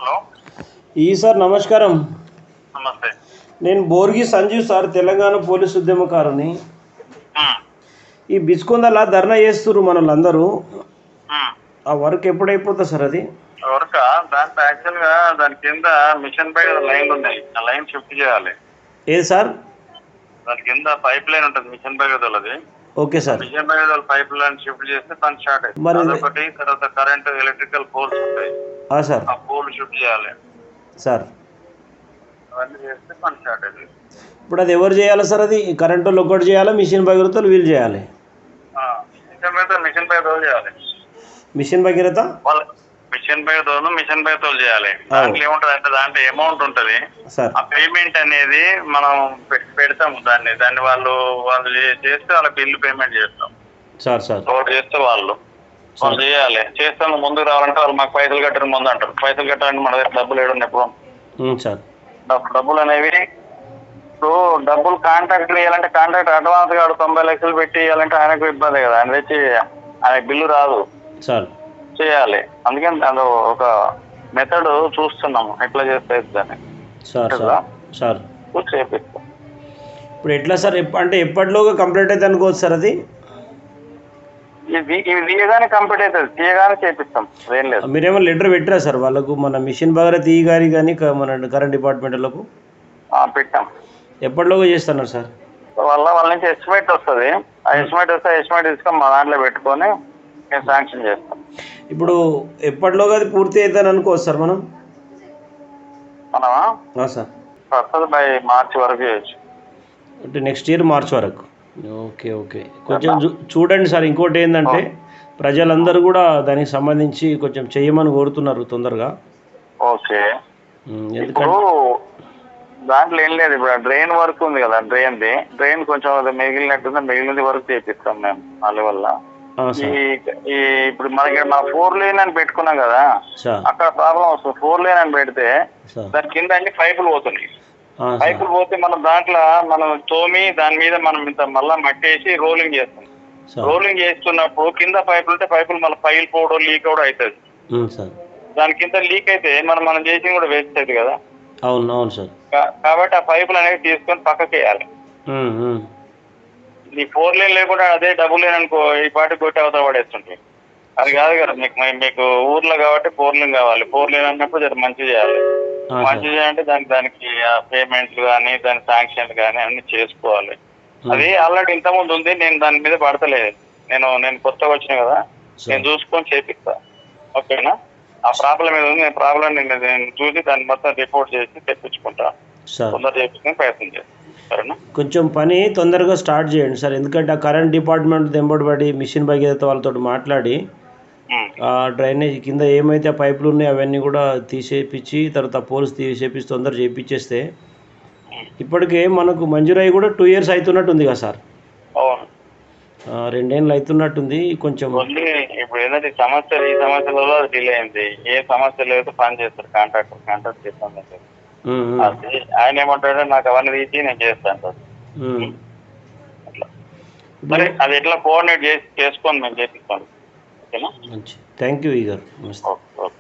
Hello. Sir నమస్కారం. నమస్తే. నేను బోర్గి సంజీవ్ సార్, తెలంగాణ పోలీసు ఉద్యమకారుని. ఉమ్, ఈ బిచ్చుకుందలా ధర్నా చేస్తున్నారు మనల్ందరూ. ఉమ్. ఆ వర్క్ ఎప్పుడైపోతుంది సార్ అది? వర్క్ దాంట్లో యాక్చువల్గా దాని కింద మిషన్ పై లైన్లు ఉన్నాయి, ఆ లైన్ షిఫ్ట్ చేయాలి. ఏది సార్? దాని కింద పైప్ లైన్ ఉంటుంది మిషన్ బైగదోళ్ళది. Okay sir. మిషన్ బైగదోళ్ళ పైప్ లైన్ షిఫ్ట్ చేస్తే పని స్టార్ట్ అవుతుంది. మరి అదొకటి. తర్వాత కరెంట్ ఎలక్ట్రికల్ పోల్స్ ఉంటాయి, సార్. ఆ పోల్ షిఫ్ట్ చేయాలి సార్ అవన్నీ చేస్తే పని స్టార్ట్ అవుతుంది. ఇప్పుడు అది ఎవరు చేయాలి సార్? అది కరెంట్ వాళ్ళు ఒకటి చేయాలా, మిషన్ భగీరథలు వీళ్ళు చేయాలి? మిషన్ బైగదోళ్ళు చేయాలి. మిషన్ భగీరథ వాళ్ళు మిషన్ బైగదోళ్ళు చేయాలి. దాంట్లో ఏముంటది అంటే దాంట్లో అమౌంట్ ఉంటుంది సార్. ఆ పేమెంట్ అనేది మనం పెడతాము. దాన్ని వాళ్ళు చేస్తే వాళ్ళ బిల్లు పేమెంట్ చేస్తాం సార్. సార్ చేస్తే వాళ్ళు చేయాలి. చేస్తాము. ముందుకు రావాలంటే వాళ్ళు మాకు పైసలు కట్టడం ముందు అంటారు. పైసలు కట్టాలంటే మన దగ్గర డబ్బులు ఏడు ఎప్పుడు సార్. డబ్బులు అనేవి ఇప్పుడు డబ్బులు కాంట్రాక్టర్ ఇవ్వాలంటే కాంట్రాక్టర్ అడ్వాన్స్ కాడు 90 లక్షలు పెట్టి ఇవ్వాలంటే ఆయనకు ఇబ్బంది కదా, ఆయన తెచ్చి ఆయన బిల్లు రాదు సార్. చేయాలి. అందుకని అది ఒక మెథడ్ చూస్తున్నాము ఎట్లా చేస్తే దాన్ని. సార్ సార్ చేపిస్తాం. ఇప్పుడు ఎట్లా సార్? అంటే ఎప్పటిలోగా కంప్లీట్ అయితే అనుకోవచ్చు సార్ అది? ఇవి తీయగానే కంప్లీట్ అవుతుంది, తీయగానే చేపిస్తాం, ఏం లేదు. మీరేమో లెటర్ పెట్టారా సార్ వాళ్ళకు, మన మిషన్ భగీరథ ఈ గారి కానీ మన కరెంట్ డిపార్ట్మెంట్లకు? పెట్టాం. ఎప్పటిలోగా చేస్తున్నారు సార్? వాళ్ళ నుంచి ఎస్టిమేట్ వస్తుంది. ఆ ఎస్టిమేట్ వస్తే ఎస్టిమేట్ తీసుకొని మా దాంట్లో పెట్టుకొని మేము శాంక్షన్ చేస్తాం. ఇప్పుడు ఎప్పటిలోగా అది పూర్తి అవుతుందని అనుకోవచ్చు సార్ మనమా సార్? వస్తుంది బై మార్చి వరకు చేయొచ్చు. అంటే నెక్స్ట్ ఇయర్ మార్చ్ వరకు. Okay okay. కొంచెం చూడండి సార్. ఇంకోటి ఏంటంటే ప్రజలందరూ కూడా దానికి సంబంధించి కొంచెం చేయమని కోరుతున్నారు తొందరగా. ఓకే. ఎందుకంటే దాంట్లో ఏం లేదు. ఇప్పుడు డ్రైన్ వర్క్ ఉంది కదా, డ్రైన్ కొంచెం మిగిలినది వర్క్ చేపిస్తాం మేము వాళ్ళ వల్ల. ఇప్పుడు మనకి మా 4 లేన్ అని పెట్టుకున్నాం కదా, అక్కడ ప్రాబ్లం వస్తుంది. 4 లేన్ అని పెడితే దాని కింద అన్ని పైపులు పోతున్నాయి. పైపులు పోతే మనం దాంట్లో మనం తోమి దాని మీద మనం ఇంత మళ్ళా మట్టేసి రోలింగ్ చేస్తాం. రోలింగ్ చేస్తున్నప్పుడు కింద పైపులు ఉంటే పైపులు మళ్ళీ పగిలిపోవడం, లీక్ అవడం అవుతుంది. దాని కింద లీక్ అయితే మనం చేసి కూడా వేస్ట్ అవుతుంది కదా. అవును అవును సార్. కాబట్టి ఆ పైపులు అనేవి తీసుకొని పక్కకి వేయాలి. ఈ 4 లేన్ లేకుండా అదే డబుల్ లేన్ అనుకో, ఈ పాటి కొట్టి అవతల పడేస్తుంటాయి. అది కాదు కదా, మీకు ఊర్లో కాబట్టి 4 లేన్ కావాలి. 4 లేన్ అన్నప్పుడు జర మంచి చేయాలి. మంచి చేయాలంటే దానికి పేమెంట్లు కానీ దాని శాంక్షన్లు కానీ అన్ని చేసుకోవాలి. అది ఆల్రెడీ ఇంతకుముందు ఉంది, నేను దాని మీద పడతలేదు. నేను కొత్తగా వచ్చిన కదా, నేను చూసుకొని చేపిస్తా. ఓకేనా? ఆ ప్రాబ్లం ఏదో ఉంది, నేను ప్రాబ్లం నేను చూసి దాన్ని మొత్తం రిపోర్ట్ చేసి తెప్పించుకుంటా. తొందరగా చేపించుకొని ప్రయత్నం చేస్తాను. సరేనా? కొంచెం పని తొందరగా స్టార్ట్ చేయండి సార్. ఎందుకంటే ఆ కరెంట్ డిపార్ట్మెంట్ దెంబడిపడి మిషన్ భగీరథ వాళ్ళతో మాట్లాడి ఆ డ్రైనేజ్ కింద ఏమైతే ఆ పైపులు ఉన్నాయో అవన్నీ కూడా తీసేపించి తర్వాత పోల్స్ తీసేపించి తొందర చేయించేస్తే ఇప్పటికే మనకు మంజూరయ్యి కూడా 2 years అవుతున్నట్టుంది కదా సార్? 2 ఏళ్ళు అవుతున్నట్టుంది. కొంచెం ఇప్పుడు ఏదంటే ఈ సమస్యలలో డిలే అయింది. ఏ సమస్య లేదు, పని చేస్తారు కాంట్రాక్ట్ చేస్తాను. ఆయన ఏమంటాడు, నాకు అవన్నీ తీసి నేను చేస్తాను సార్. అట్లా మరి అది ఎట్లా కోఆర్డినేట్ చేసుకొని మేము చేపిస్తాను. ఓకేనా? థ్యాంక్ యూ గారు. ఓకే.